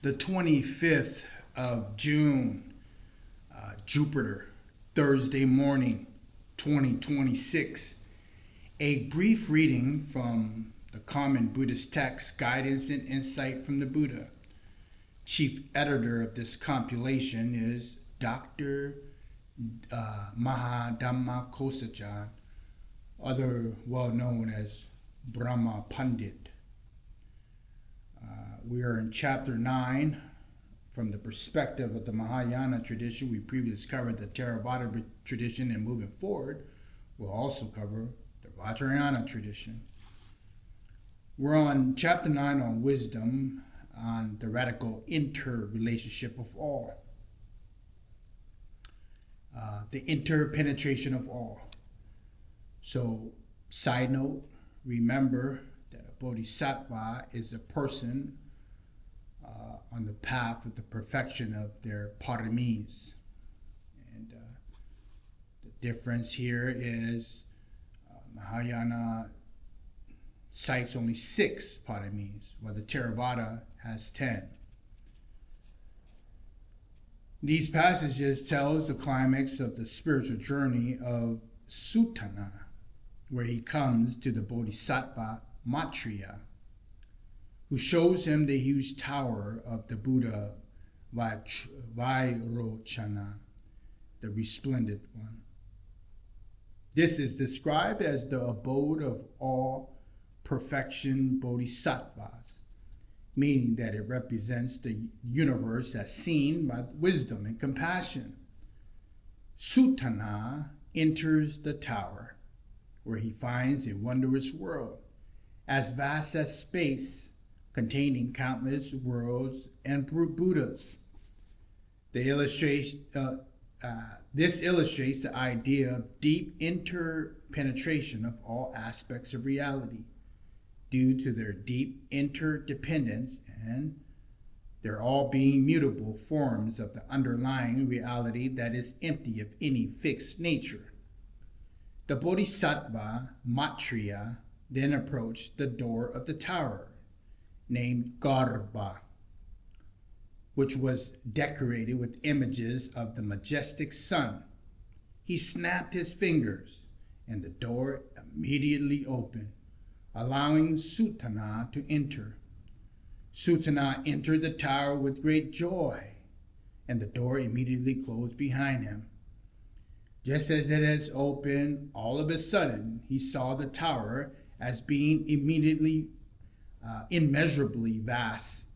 The 25th of June, Jupiter, Thursday morning, 2026. A brief reading from the common Buddhist text, Guidance and Insight from the Buddha. Chief editor of this compilation is Dr. Mahadhamma Kosajan, other well known as Brahma Pandit. We are in chapter 9 from the perspective of the Mahayana tradition. We previously covered the Theravada tradition, and moving forward, we'll also cover the Vajrayana tradition. We're on chapter 9 on wisdom, on the radical interrelationship of all. The interpenetration of all. So, side note, remember that a bodhisattva is a person on the path of the perfection of their paramis. And the difference here is Mahayana cites only 6 paramis, while the Theravada has 10. These passages tell us the climax of the spiritual journey of Sutana, where he comes to the bodhisattva Maitreya, who shows him the huge tower of the Buddha Vairochana, the resplendent one. This is described as the abode of all perfection bodhisattvas, meaning that it represents the universe as seen by wisdom and compassion. Sutana enters the tower, where he finds a wondrous world, as vast as space, containing countless worlds and Buddhas. This illustrates the idea of deep interpenetration of all aspects of reality, due to their deep interdependence and their all being mutable forms of the underlying reality that is empty of any fixed nature. The Bodhisattva Maitreya then approached the door of the tower, named Garbha, which was decorated with images of the majestic sun. He snapped his fingers, and the door immediately opened, allowing Sutana to enter. Sutana entered the tower with great joy, and the door immediately closed behind him. Just as it has opened, all of a sudden, he saw the tower as being immeasurably vast,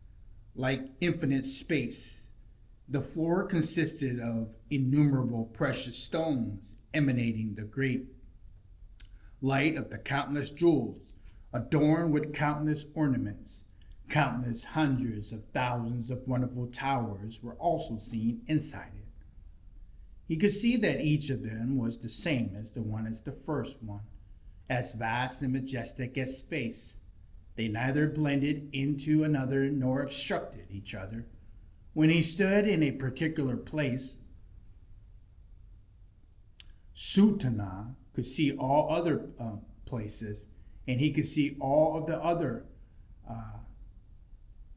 like infinite space. The floor consisted of innumerable precious stones emanating the great light of the countless jewels, adorned with countless ornaments. Countless hundreds of thousands of wonderful towers were also seen inside it. He could see that each of them was the same as the first one, as vast and majestic as space. They neither blended into another nor obstructed each other. When he stood in a particular place, Sutana could see all other places, and he could see all of the other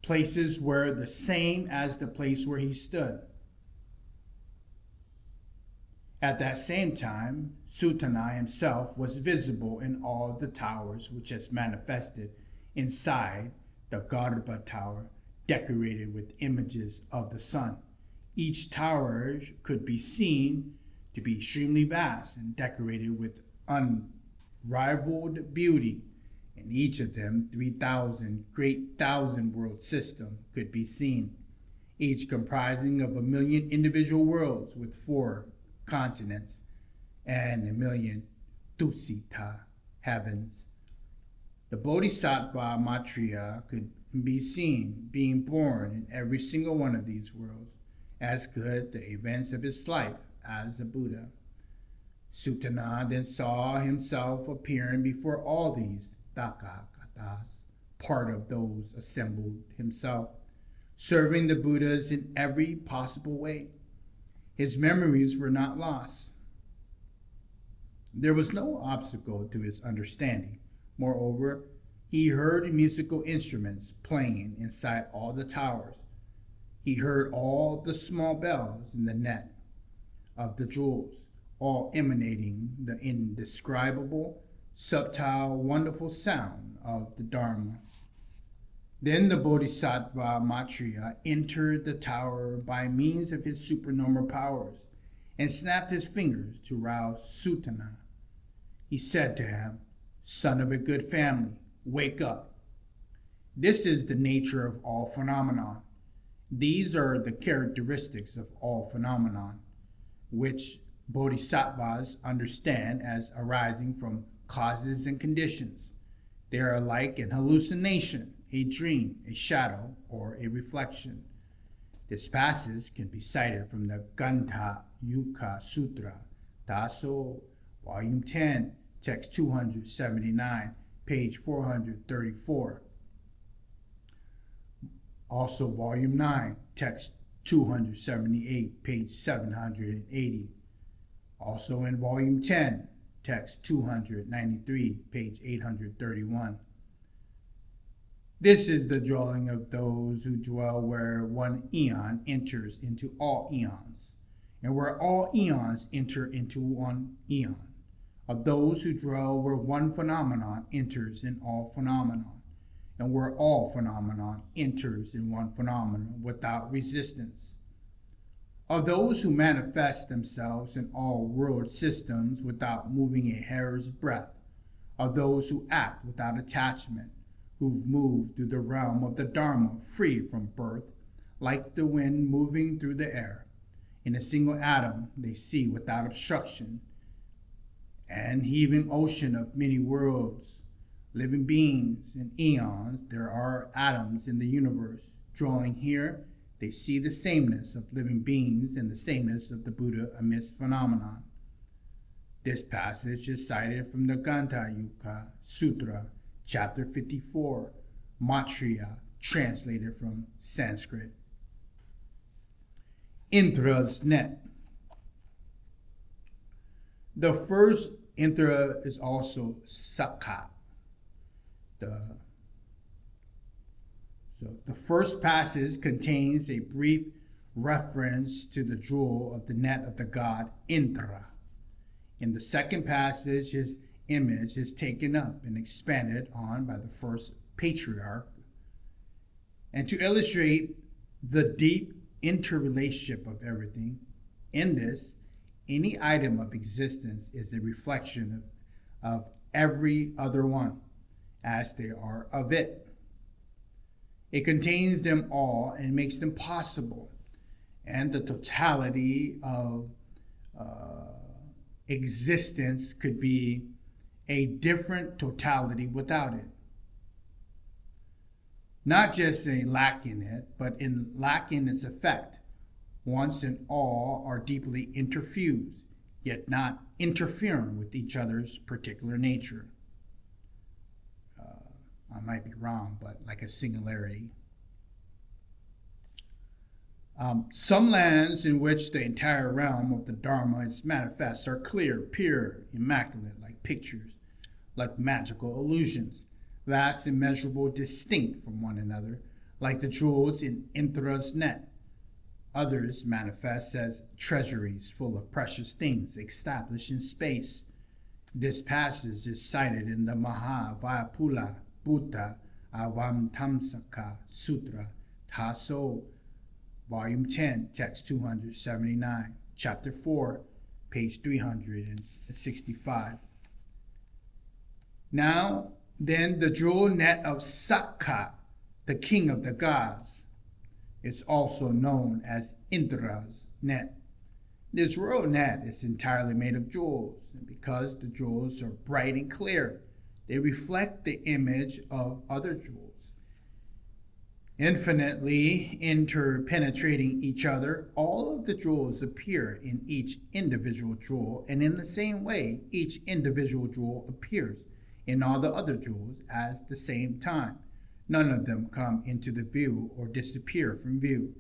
places were the same as the place where he stood. At that same time, Sutana himself was visible in all of the towers which has manifested inside the Garbha tower, decorated with images of the sun. Each tower could be seen to be extremely vast and decorated with unrivaled beauty. In each of them, 3,000 great thousand-world system could be seen, each comprising of 1,000,000 individual worlds with 4 continents and 1,000,000 Tusita heavens. The Bodhisattva Maitreya could be seen being born in every single one of these worlds, as could the events of his life as a Buddha. Sutana then saw himself appearing before all these Tathagatas, part of those assembled himself, serving the Buddhas in every possible way. His memories were not lost. There was no obstacle to his understanding. Moreover, he heard musical instruments playing inside all the towers. He heard all the small bells in the net of the jewels, all emanating the indescribable, subtle, wonderful sound of the Dharma. Then the Bodhisattva Maitreya entered the tower by means of his supernormal powers and snapped his fingers to rouse Sutana. He said to him, "Son of a good family, wake up." This is the nature of all phenomenon. These are the characteristics of all phenomenon, which bodhisattvas understand as arising from causes and conditions. They are like an hallucination, a dream, a shadow, or a reflection. This passage can be cited from the Gantha Yuka Sutra, Taso, Volume 10, Text 279, page 434. Also, Volume 9, Text 278, page 780. Also in Volume 10, Text 293, page 831. This is the dwelling of those who dwell where one eon enters into all eons, and where all eons enter into one eon, of those who dwell where one phenomenon enters in all phenomenon, and where all phenomenon enters in one phenomenon without resistance, of those who manifest themselves in all world systems without moving a hair's breadth, of those who act without attachment, who've moved through the realm of the Dharma free from birth, like the wind moving through the air. In a single atom they see without obstruction, and heaving ocean of many worlds, living beings and eons, there are atoms in the universe. Drawing here, they see the sameness of living beings and the sameness of the Buddha amidst phenomenon. This passage is cited from the Gantha Yuka Sutra, Chapter 54, Maitreya, translated from Sanskrit. Indra's net. The first Indra is also Sakha. The first passage contains a brief reference to the jewel of the net of the god Indra. In the second passage, his image is taken up and expanded on by the first patriarch. And to illustrate the deep interrelationship of everything, in this, any item of existence is a reflection of every other one, as they are of it. It contains them all and makes them possible, and the totality of existence could be a different totality without it. Not just a lack in it, but in lacking its effect. Once and all are deeply interfused, yet not interfering with each other's particular nature. I might be wrong, but like a singularity. Some lands in which the entire realm of the Dharma is manifest are clear, pure, immaculate, like pictures, like magical illusions, vast, immeasurable, distinct from one another, like the jewels in Indra's net. Others manifest as treasuries full of precious things established in space. This passage is cited in the Mahavajapula Buddha Avamtamsaka Sutra, Taso, Volume 10, Text 279, Chapter 4, page 365. Now, then, the jewel net of Sakha, the king of the gods, is also known as Indra's net. This royal net is entirely made of jewels, and because the jewels are bright and clear, they reflect the image of other jewels. Infinitely interpenetrating each other, all of the jewels appear in each individual jewel, and in the same way, each individual jewel appears in all the other jewels at the same time. None of them come into the view or disappear from view.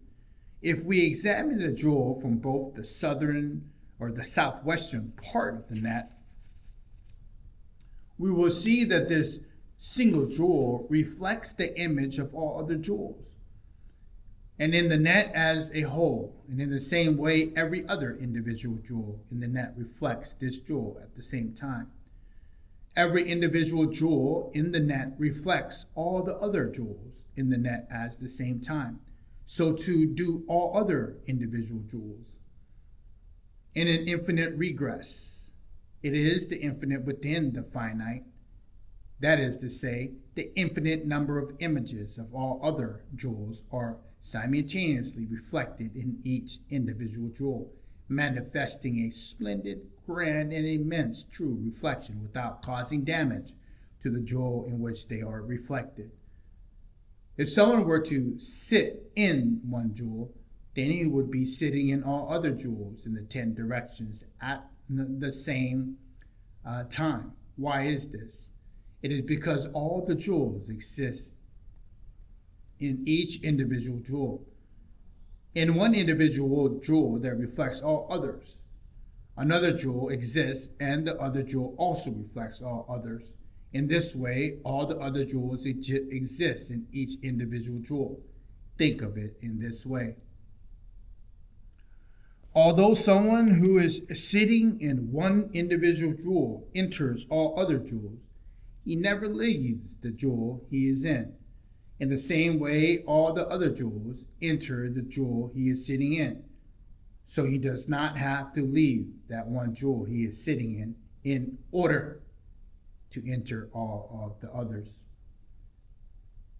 If we examine the jewel from both the southern or the southwestern part of the net, we will see that this single jewel reflects the image of all other jewels. and in the net as a whole. And in the same way, every other individual jewel in the net reflects this jewel at the same time. Every individual jewel in the net reflects all the other jewels in the net at the same time. So too do all other individual jewels. In an infinite regress, it is the infinite within the finite. That is to say, the infinite number of images of all other jewels are simultaneously reflected in each individual jewel, manifesting a splendid, grand, and immense true reflection without causing damage to the jewel in which they are reflected. If someone were to sit in one jewel, then he would be sitting in all other jewels in the 10 directions at the same time. Why is this? It is because all the jewels exist in each individual jewel. In one individual jewel that reflects all others, another jewel exists, and the other jewel also reflects all others. In this way, all the other jewels exist in each individual jewel. Think of it in this way. Although someone who is sitting in one individual jewel enters all other jewels, he never leaves the jewel he is in. In the same way, all the other jewels enter the jewel he is sitting in. So he does not have to leave that one jewel he is sitting in order to enter all of the others.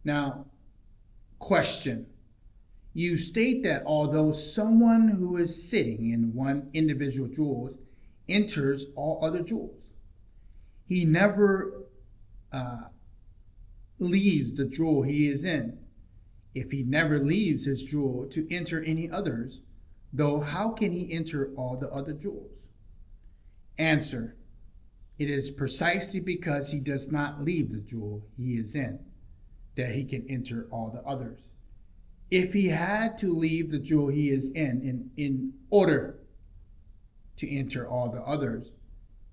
Now, question. You state that although someone who is sitting in one individual jewel enters all other jewels, he never leaves the jewel he is in. If he never leaves his jewel to enter any others, though, how can he enter all the other jewels? Answer. It is precisely because he does not leave the jewel he is in that he can enter all the others. If he had to leave the jewel he is in order to enter all the others,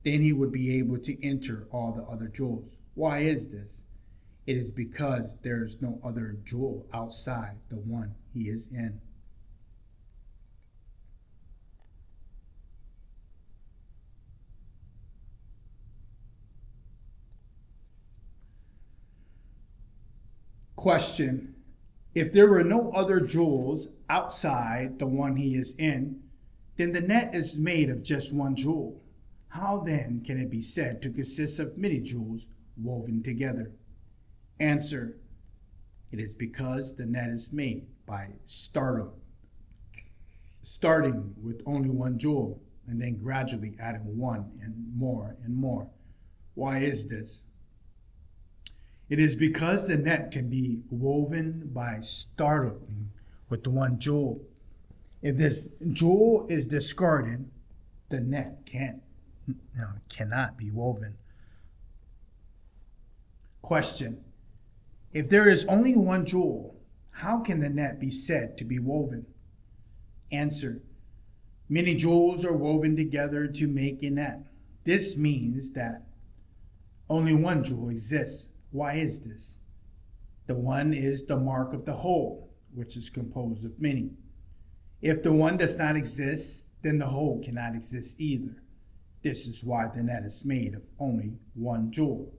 then he would be able to enter all the other jewels. Why is this? It is because there is no other jewel outside the one he is in. Question. If there were no other jewels outside the one he is in, then the net is made of just one jewel. How then can it be said to consist of many jewels woven together? Answer. It is because the net is made by starting with only one jewel and then gradually adding one and more and more. Why is this? It is because the net can be woven by starting with one jewel. If this jewel is discarded, the net cannot be woven. Question. If there is only one jewel, how can the net be said to be woven? Answer. Many jewels are woven together to make a net. This means that only one jewel exists. Why is this? The one is the mark of the whole, which is composed of many. If the one does not exist, then the whole cannot exist either. This is why the net is made of only one jewel.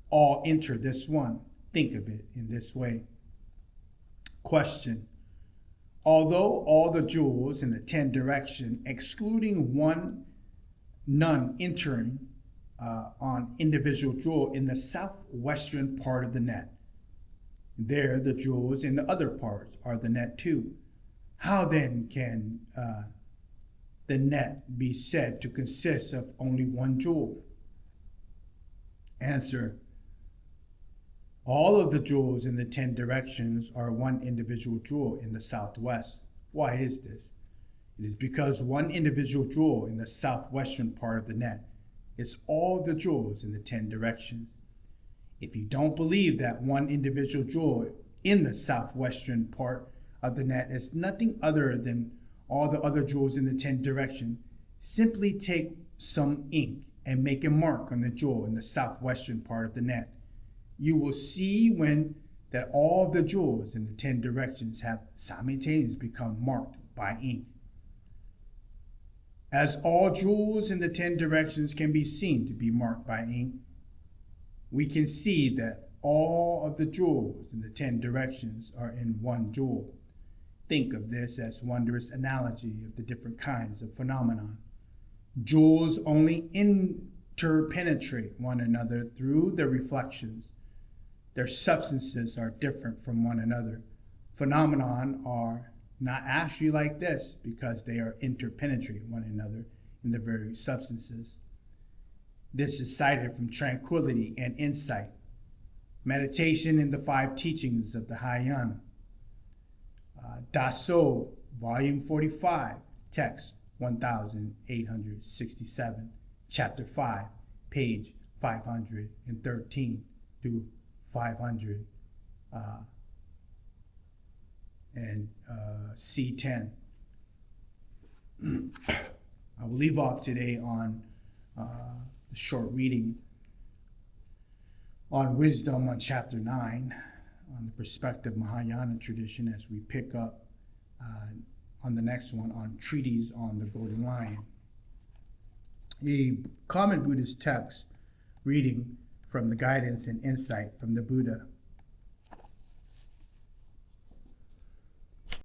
All enter this one. Think of it in this way. Question. Although all the jewels in the 10 directions, excluding one, none entering on individual jewel in the southwestern part of the net. There, the jewels in the other parts are the net too. How then can the net be said to consist of only one jewel? Answer. All of the jewels in the 10 directions are one individual jewel in the southwest. Why is this? It is because one individual jewel in the southwestern part of the net is all the jewels in the 10 directions. If you don't believe that one individual jewel in the southwestern part of the net is nothing other than all the other jewels in the 10 directions, simply take some ink and make a mark on the jewel in the southwestern part of the net. You will see when that all of the jewels in the 10 directions have simultaneously become marked by ink. As all jewels in the 10 directions can be seen to be marked by ink, we can see that all of the jewels in the 10 directions are in one jewel. Think of this as wondrous analogy of the different kinds of phenomenon. Jewels only interpenetrate one another through their reflections. Their substances are different from one another. Phenomenon are not actually like this because they are interpenetrating one another in their very substances. This is cited from Tranquility and Insight, Meditation in the Five Teachings of the High-Yun, Daso, Volume 45, Text 1867, Chapter 5, page 513 through 500 and C10. I will leave off today on the short reading on wisdom on chapter 9, on the perspective Mahayana tradition, as we pick up on the next one on treatise on the Golden Lion. A common Buddhist text reading from the Guidance and Insight from the Buddha.